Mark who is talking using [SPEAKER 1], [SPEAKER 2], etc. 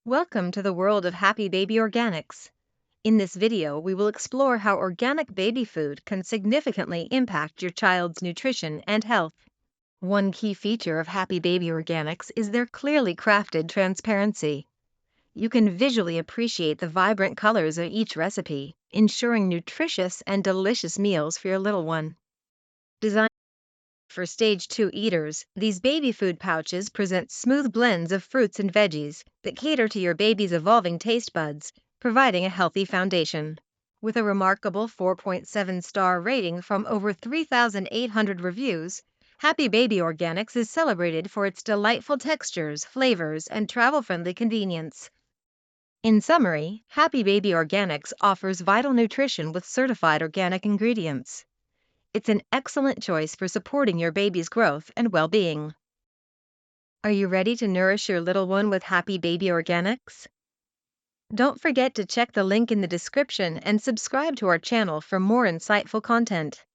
[SPEAKER 1] Welcome to the world of Happy Baby Organics. In this video, we will explore how organic baby food can significantly impact your child's nutrition and health. One key feature of Happy Baby Organics is their clearly crafted transparency. You can visually appreciate the vibrant colors of each recipe, ensuring nutritious and delicious meals for your little one. Designed for stage 2 eaters, these baby food pouches present smooth blends of fruits and veggies that cater to your baby's evolving taste buds, providing a healthy foundation. With a remarkable 4.7-star rating from over 3,800 reviews, Happy Baby Organics is celebrated for its delightful textures, flavors, and travel-friendly convenience. In summary, Happy Baby Organics offers vital nutrition with certified organic ingredients. It's an excellent choice for supporting your baby's growth and well-being. Are you ready to nourish your little one with Happy Baby Organics? Don't forget to check the link in the description and subscribe to our channel for more insightful content.